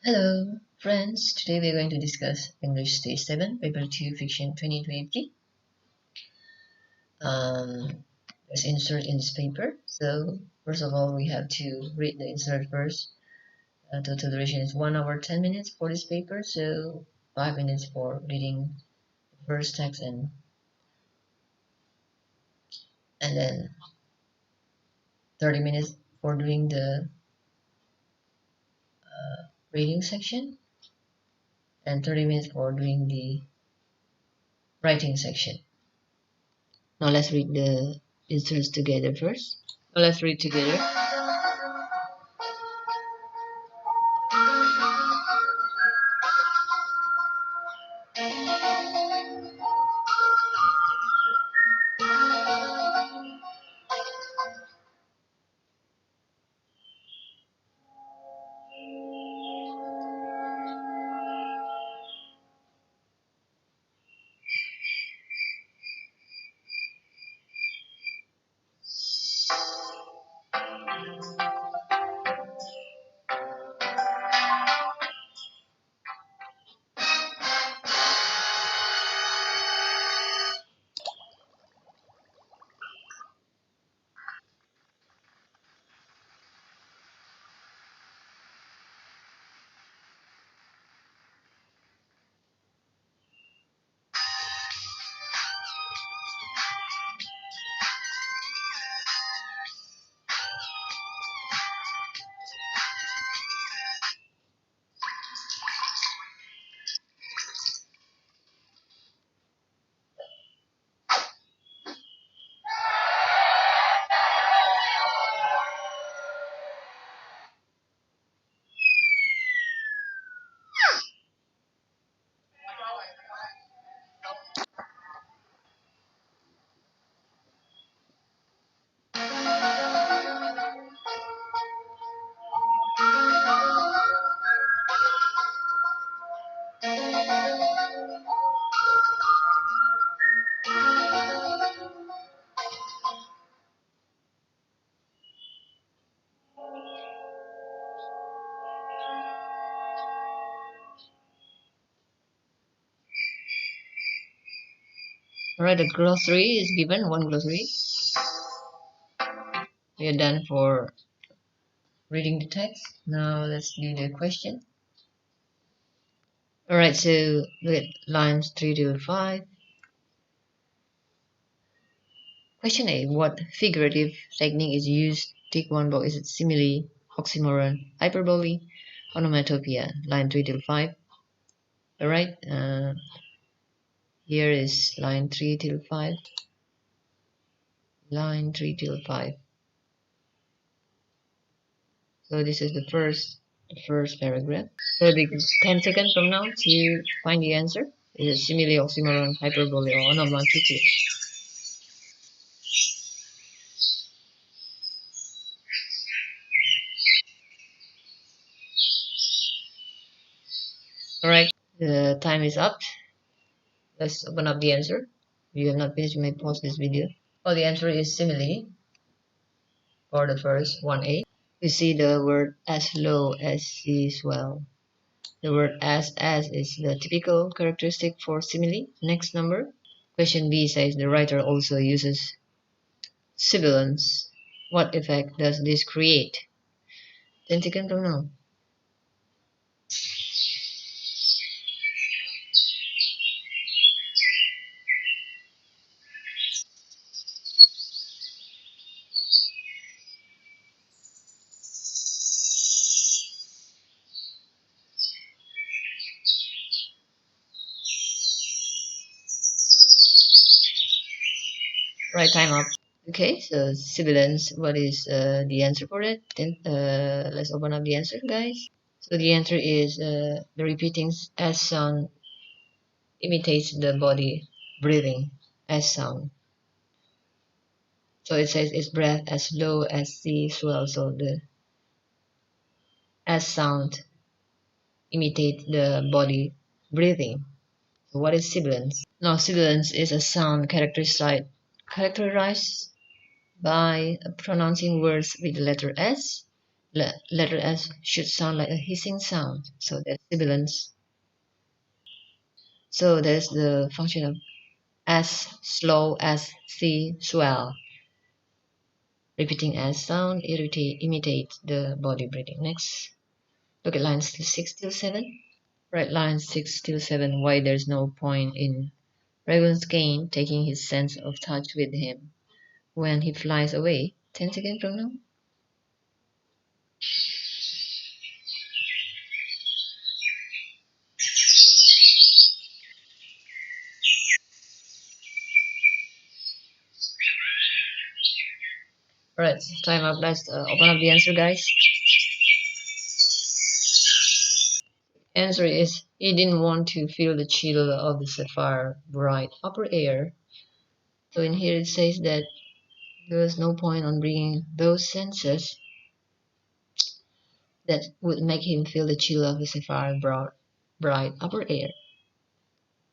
Hello, friends. Today we are going to discuss English Stage 7, Paper 2, Fiction 2023. Let's insert in this paper. So, first of all, we have to read the insert first. Total duration is 1 hour 10 minutes for this paper, so 5 minutes for reading the first text and then 30 minutes for doing the reading section and 30 minutes for doing the writing section. Now let's read the inserts together first. Now let's read together. Alright, the glossary is given, one glossary. We are done for reading the text. Now let's do the question. Alright, so look at lines 3 to 5. Question A. What figurative technique is used? Tick one box. Is it simile, oxymoron, hyperbole, onomatopoeia? Line 3 till 5. Alright, here is line 3 till 5. Line 3 till 5. So this is the first paragraph. So it takes 10 seconds from now to find the answer. Is it simile, oxymoron, hyperbole, or onomatopoeia? Alright, the time is up. Let's open up the answer. If you have not finished, you may pause this video. Well, the answer is simile for the first 1A. You see the word as low as sea swell. The word as is the typical characteristic for simile. Next number. Question B says the writer also uses sibilance. What effect does this create? 10 seconds from now. Right, time up. Okay, so sibilance, what is the answer for it? Then let's open up the answer, guys. So the answer is the repeating S sound imitates the body breathing S sound. So it says its breath as low as sea swell. So the S sound imitate the body breathing. So what is sibilance? Now sibilance is a sound characterized by pronouncing words with the letter S Letter S should sound like a hissing sound, so that's sibilance. So there's the function of S slow, S C swell. Repeating S sound imitate the body breathing. Next, look at lines 6 till 7. Right, lines 6 till 7. Why there's no point in MarkScheme taking his sense of touch with him when he flies away. 10 seconds from now. Alright, time up. Let's open up the answer, guys. Answer is he didn't want to feel the chill of the sapphire bright upper air. So in here it says that there was no point on bringing those senses that would make him feel the chill of the sapphire bright upper air.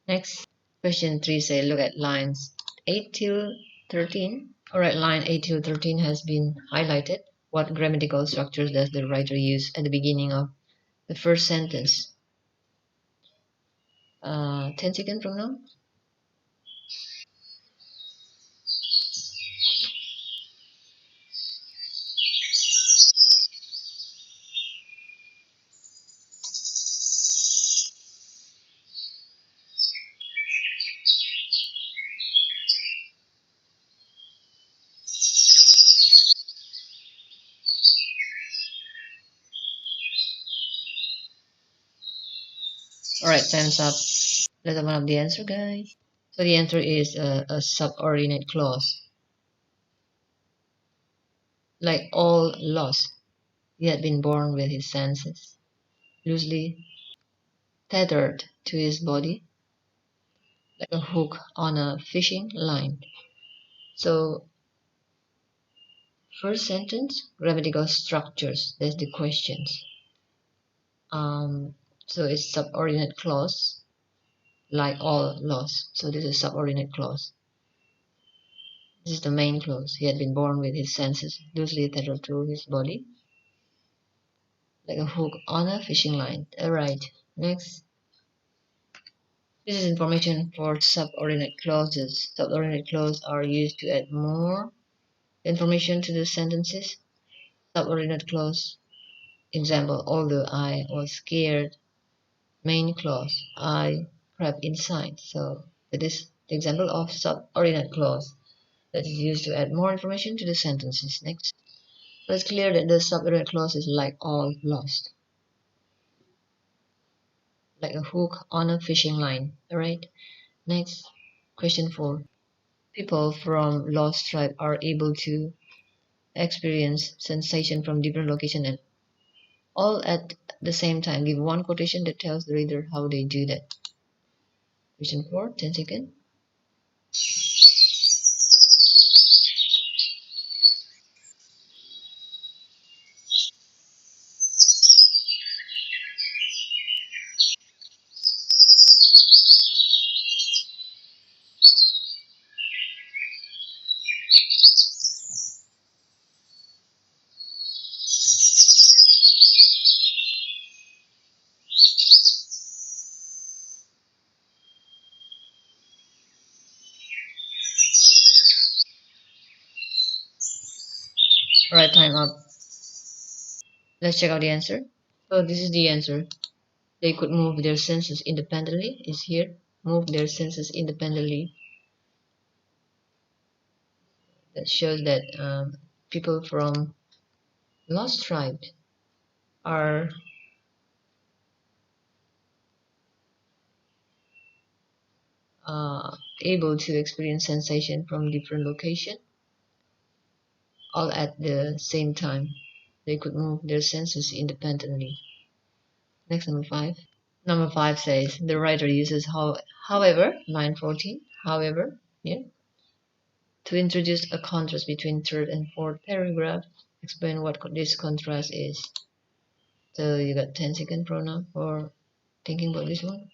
Next, question 3 say look at lines 8 till 13. Alright, line 8 till 13 has been highlighted. What grammatical structures does the writer use at the beginning of the first sentence? 10 seconds from now. Alright, time's up. Let's open up the answer, guys. So the answer is a subordinate clause. Like all lost, he had been born with his senses loosely tethered to his body, like a hook on a fishing line. So first sentence, grammatical structures, that's the questions. So it's subordinate clause, like all lost. So this is subordinate clause. This is the main clause. He had been born with his senses loosely tethered to his body, like a hook on a fishing line. Alright, next. This is information for subordinate clauses. Subordinate clauses are used to add more information to the sentences. Subordinate clause, example, although I was scared. Main clause, I crept inside. So that is the example of subordinate clause that is used to add more information to the sentences. Next. So it's clear that the subordinate clause is like all lost, like a hook on a fishing line. Alright. Next, question 4. People from lost tribe are able to experience sensation from different locations and all at the same time. Give one quotation that tells the reader how they do that. Question 4, 10 seconds. Alright, time up. Let's check out the answer. So this is the answer. They could move their senses independently. Is here. Move their senses independently. That shows that people from lost tribes are able to experience sensation from different locations all at the same time. They could move their senses independently. Next, number 5. Number 5 says the writer uses however, line 14, however, yeah, to introduce a contrast between third and fourth paragraph. Explain what this contrast is. So you got 10 second pronoun for thinking about this one.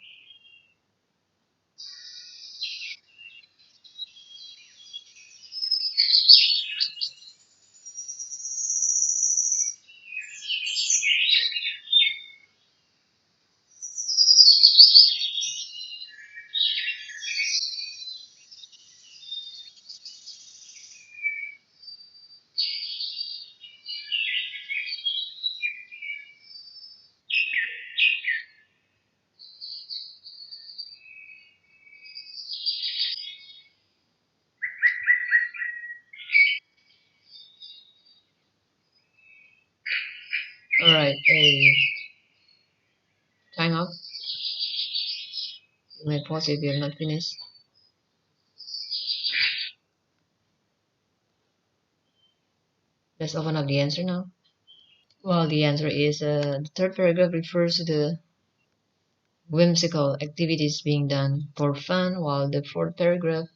Alright, time up. You may pause if you have not finished. Let's open up the answer now. Well, the answer is the third paragraph refers to the whimsical activities being done for fun, while the fourth paragraph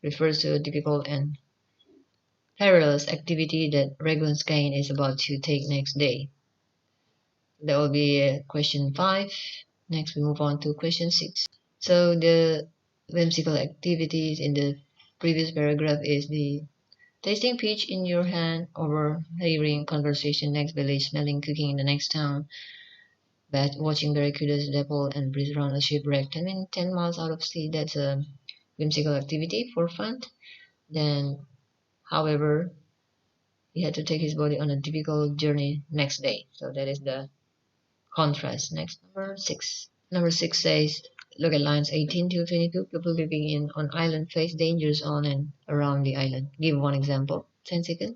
refers to a difficult and perilous activity that Regunskane is about to take next day. That will be question 5. Next, we move on to question 6. So the whimsical activities in the previous paragraph is the tasting peach in your hand, overhearing conversation next village, smelling cooking in the next town, watching barracudas dapple and breeze around a shipwreck 10 miles out of sea. That's a whimsical activity for fun. Then, however, he had to take his body on a difficult journey next day. So that is the contrast. Next, number 6. Number 6 says, look at lines 18 to 22. People living in on island face dangers on and around the island. Give one example. 10 seconds.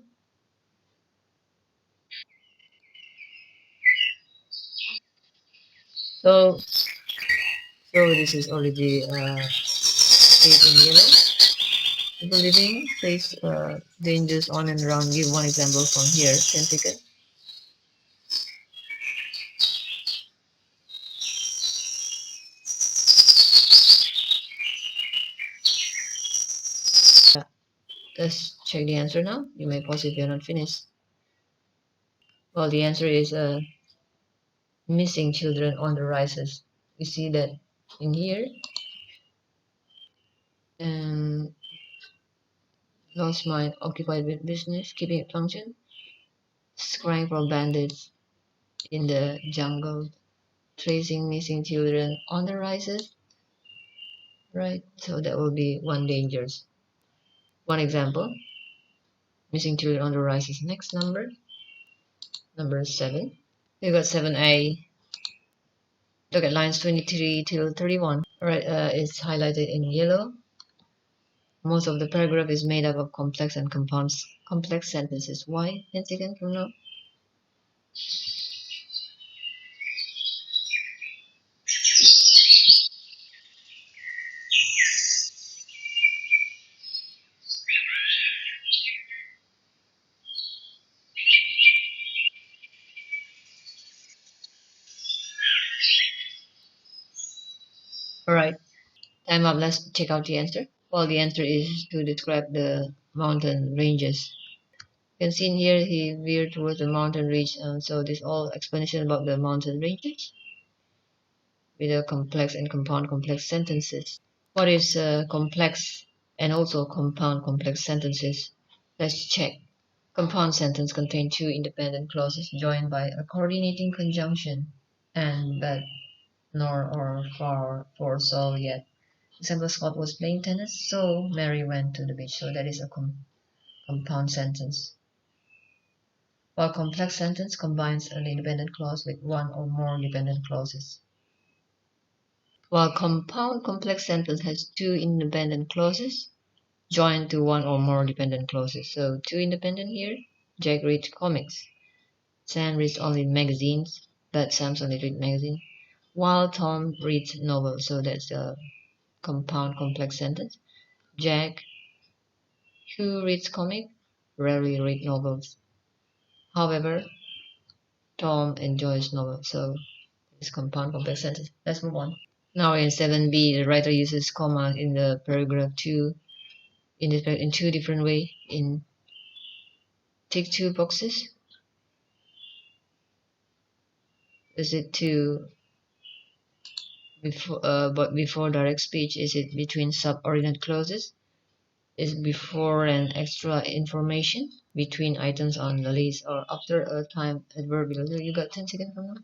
So this is already made in yellow. People living face dangers on and around. Give one example from here. 10 seconds. Let's check the answer now. You may pause if you're not finished. Well, the answer is missing children on the rises. You see that in here. And lost mind occupied with business, keeping it function. Scrying for bandits in the jungle. Tracing missing children on the rises. Right, so that will be one dangers. One example. Missing children on the rises. Next number 7. We got 7A. Look at lines 23 till 31. Alright, it's highlighted in yellow. Most of the paragraph is made up of complex and complex sentences. Why? 10 seconds from now. Alright, time up. Let's check out the answer. Well, the answer is to describe the mountain ranges. You can see in here he veered towards the mountain range, so this all explanation about the mountain ranges with a complex and compound complex sentences. What is complex and also compound complex sentences? Let's check. Compound sentence contain two independent clauses joined by a coordinating conjunction and but, nor, or, for, so, yet. Example, Scott was playing tennis, so Mary went to the beach. So that is a compound sentence. While complex sentence combines an independent clause with one or more dependent clauses. While compound complex sentence has two independent clauses joined to one or more dependent clauses. So two independent here. Jack reads comics. Sam reads only magazines, but Sam's only reads magazine. While Tom reads novels. So that's a compound complex sentence. Jack, who reads comic, rarely read novels. However, Tom enjoys novels. So it's compound complex sentence. Let's move on. Now in 7b, the writer uses comma in the paragraph 2 in two different ways. In tick two boxes. Is it to before direct speech? Is it between subordinate clauses? Is it before an extra information between items on the list or after a time adverbial? You got 10 seconds from now.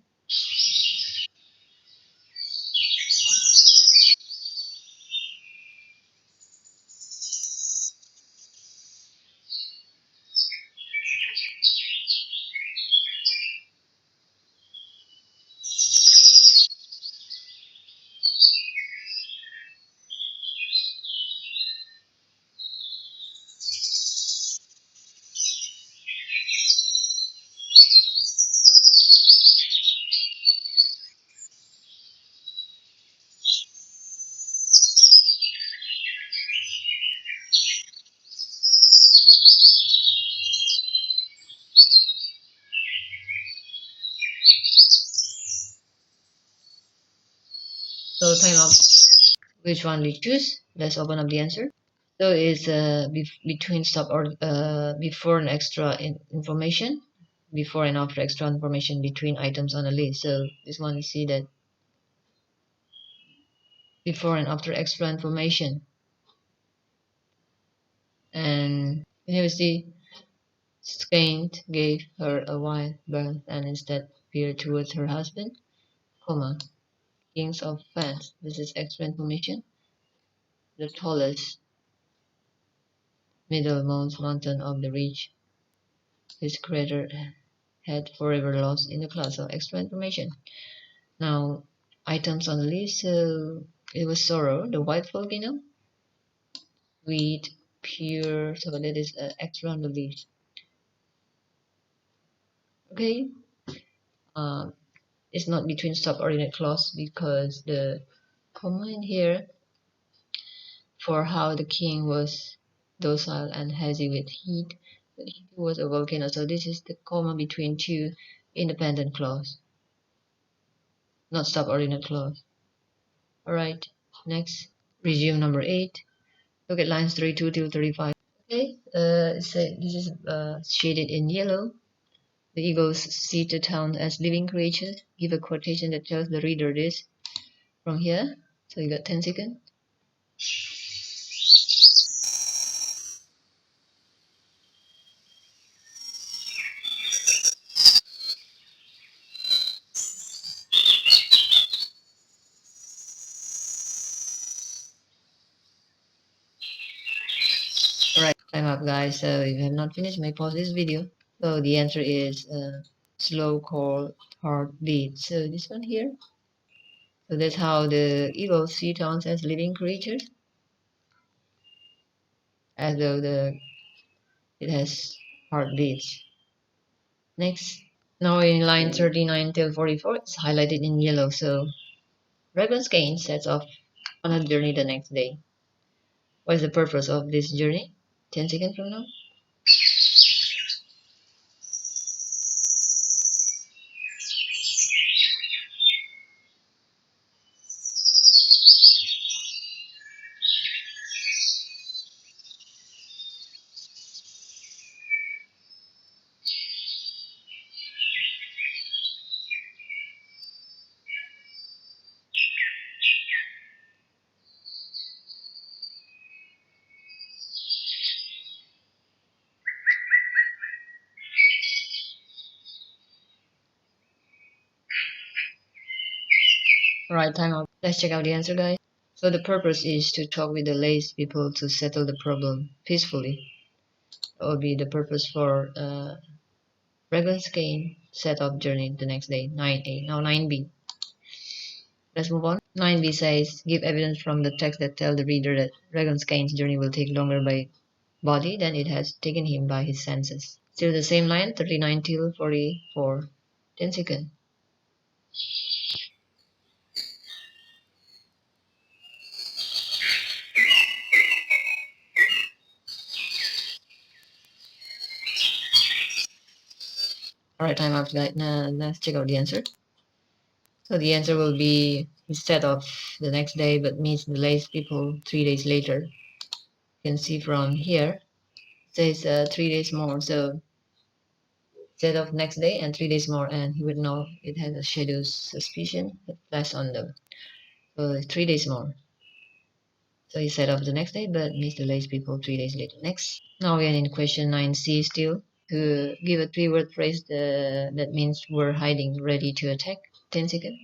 So time up. Which one we choose? Let's open up the answer. So it's between stop or before and extra information, before and after extra information between items on a list. So this one you see that before and after extra information, and here we see Skaint gave her a wild birth and instead appeared towards her husband, comma, kings of fans. This is extra information. The tallest, middlemost mountain of the ridge. His crater had forever lost in the clouds. So extra information. Now, items on the list. So it was sorrow, the white volcano, sweet, pure. So that is extra on the list. Okay. Um, it's not between subordinate clause because the comma in here for how the king was docile and hazy with heat, but he was a volcano. So this is the comma between two independent clause, not subordinate clause. Alright, next, resume number 8. Look at lines 32 till 35. Okay, this is shaded in yellow. The eagles see the town as living creatures. Give a quotation that tells the reader this from here. So you got 10 seconds. Alright, time up guys. So if you have not finished, may pause this video. So the answer is slow cold heartbeat. So this one here. So that's how the eagles see towns as living creatures, as though it has heartbeats. Next, now in line 39 till 44, it's highlighted in yellow. So Ravenskain sets off on a journey the next day. What is the purpose of this journey? 10 seconds from now. Alright, time out. Let's check out the answer, guys. So the purpose is to talk with the lazy people to settle the problem peacefully. That will be the purpose for Ravenskain set off journey the next day. 9A. Now 9B. Let's move on. 9B says, give evidence from the text that tell the reader that Ravenskain's journey will take longer by body than it has taken him by his senses. Still the same line, 39 till 44. 10 seconds. Alright, time up, guys. Now let's check out the answer. So the answer will be instead of the next day, but meets the lazy people 3 days later. You can see from here, it says 3 days more. So instead of next day and 3 days more, and he would know it has a shadow suspicion that flashed on them. So 3 days more. So he set off the next day, but meets the lazy people 3 days later. Next. Now we are in question 9C still. To give a 3-word phrase that means we're hiding, ready to attack. 10 seconds.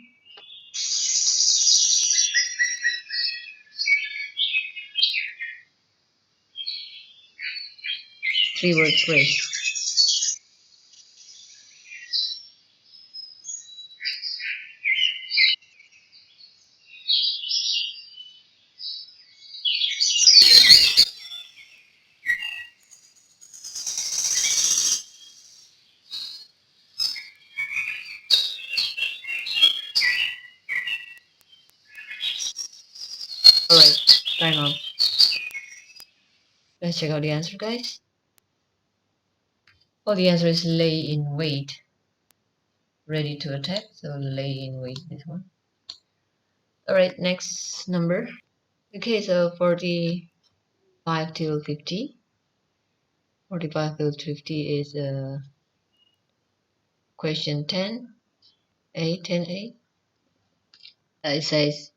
3-word phrase. Alright, time up. Let's check out the answer, guys. Oh, the answer is lay in wait. Ready to attack, so lay in wait, this one. Alright, next number. Okay, so 45 till 50. 45 till 50 is question 10A, 10A. It says,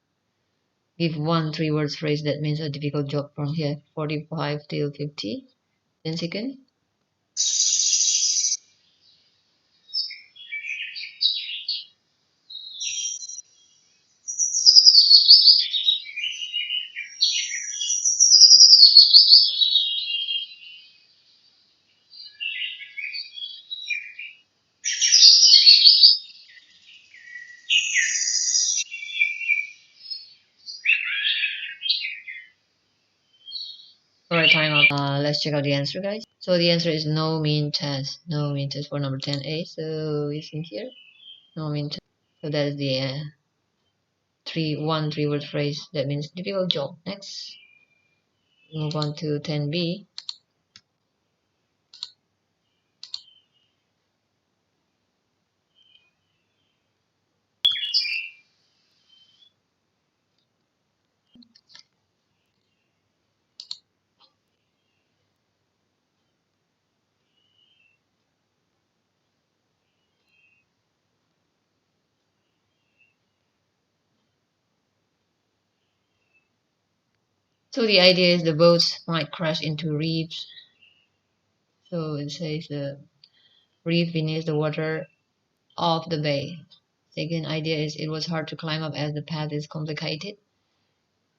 give one three-word phrase that means a difficult job from here. 45 till 50. 10 seconds. Alright, time up. Let's check out the answer, guys. So the answer is no mean test. No mean test for number 10A. So it's in here. No mean test. So that is the three-word phrase that means difficult job. Next, move on to 10B. So the idea is the boats might crash into reefs. So it says the reef beneath the water of the bay. Second idea is it was hard to climb up as the path is complicated.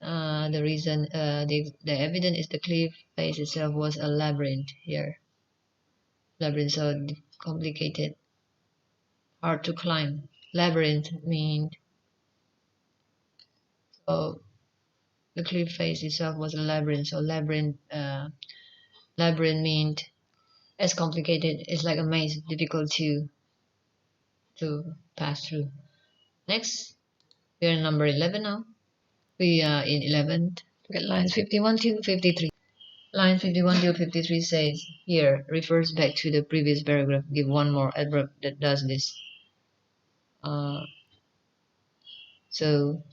The reason, the evidence is the cliff face itself was a labyrinth here. Labyrinth, so complicated, hard to climb. Labyrinth means, so the cliff face itself was a labyrinth. So labyrinth means as complicated. It's like a maze, difficult to pass through. Next, we are in number 11 now. We are in 11. Look at lines 51 to 53. Line 51 to 53 says, here refers back to the previous paragraph. Give one more adverb that does this. So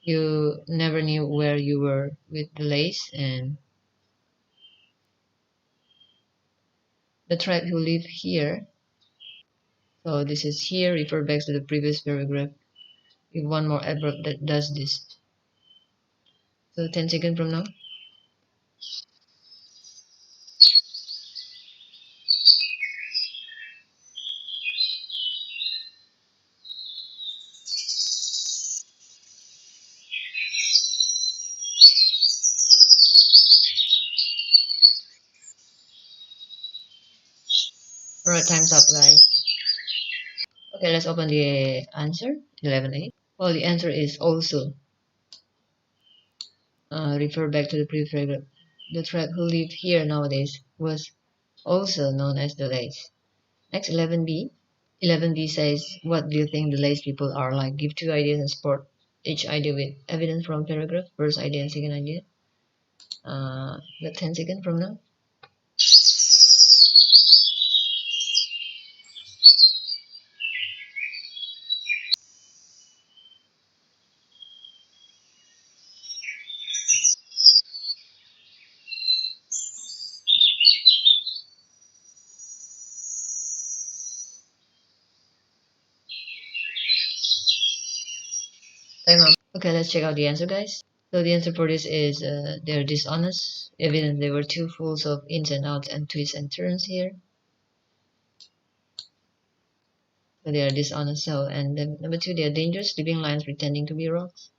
you never knew where you were with the lace, and the tribe who live here. So this is here, refer back to the previous paragraph. Give one more adverb that does this. So 10 seconds from now. Alright, time's up, guys. Okay, let's open the answer. 11A. Well, the answer is also. Refer back to the previous paragraph. The tribe who lived here nowadays was also known as the Lays. Next, 11B. 11B says, what do you think the Lays people are like? Give two ideas and support each idea with evidence from paragraph. First idea and second idea. Got 10 seconds from now. Time up. Okay, let's check out the answer, guys. So the answer for this is they're dishonest. Evidence they were too full of ins and outs and twists and turns here. So they are dishonest. So, and then number two, they are dangerous, leaving lines pretending to be rocks.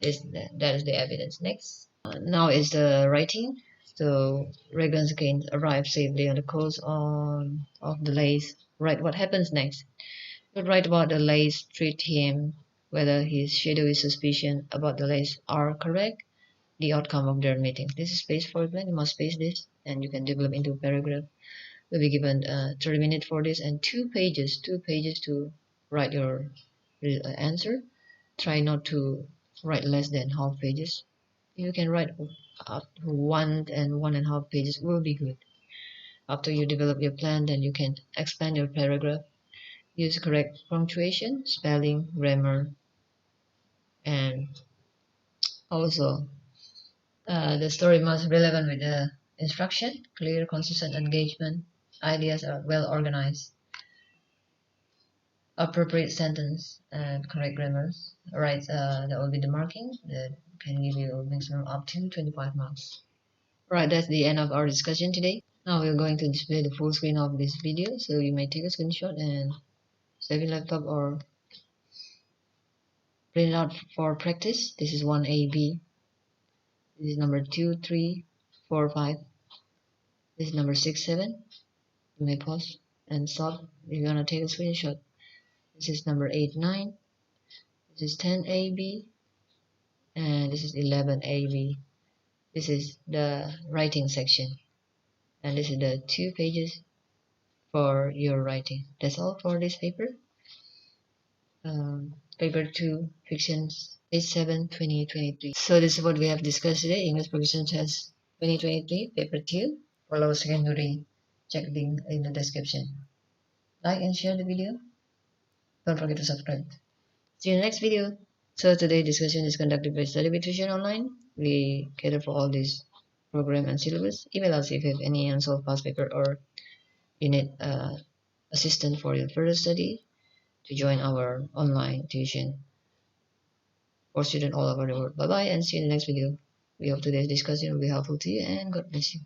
That is the evidence. Next, now is the writing. So Regan's again arrived safely on the coast of the Lays. Right, what happens next? But write about the Lays, treat him whether his shadowy suspicion about the Lays are correct, the outcome of their meeting. This is space for plan. You must space this, and you can develop into a paragraph. Will be given 30 minutes for this and 2 pages to write your answer. Try not to write less than half pages. You can write up to 1 and 1.5 pages will be good. After you develop your plan, then you can expand your paragraph Use correct punctuation, spelling, grammar, and also the story must be relevant with the instruction, clear, consistent engagement, ideas are well organized, appropriate sentence, and correct grammar. Right, that will be the marking that can give you a maximum up to 25 marks. Right, that's the end of our discussion today. Now we're going to display the full screen of this video, so you may take a screenshot and save your laptop or print it out for practice. This is 1AB. This is number 2, 3, 4, 5. This is number 6, 7. You may pause and stop if you want to take a screenshot. This is number 8, 9. This is 10AB. And this is 11AB. This is the writing section. And this is the 2 pages for your writing. That's all for this paper. Paper 2, Fictions, page 7, 2023. So this is what we have discussed today. English Progression Test 2023, Paper 2, for lower secondary. Check link in the description. Like and share the video. Don't forget to subscribe. See you in the next video. So today's discussion is conducted by Study with Tuition Online. We cater for all these program and syllabus. Email us if you have any unsolved past paper or you need assistance for your further study to join our online tuition for students all over the world. Bye bye and see you in the next video. We hope today's discussion will be helpful to you and God bless you.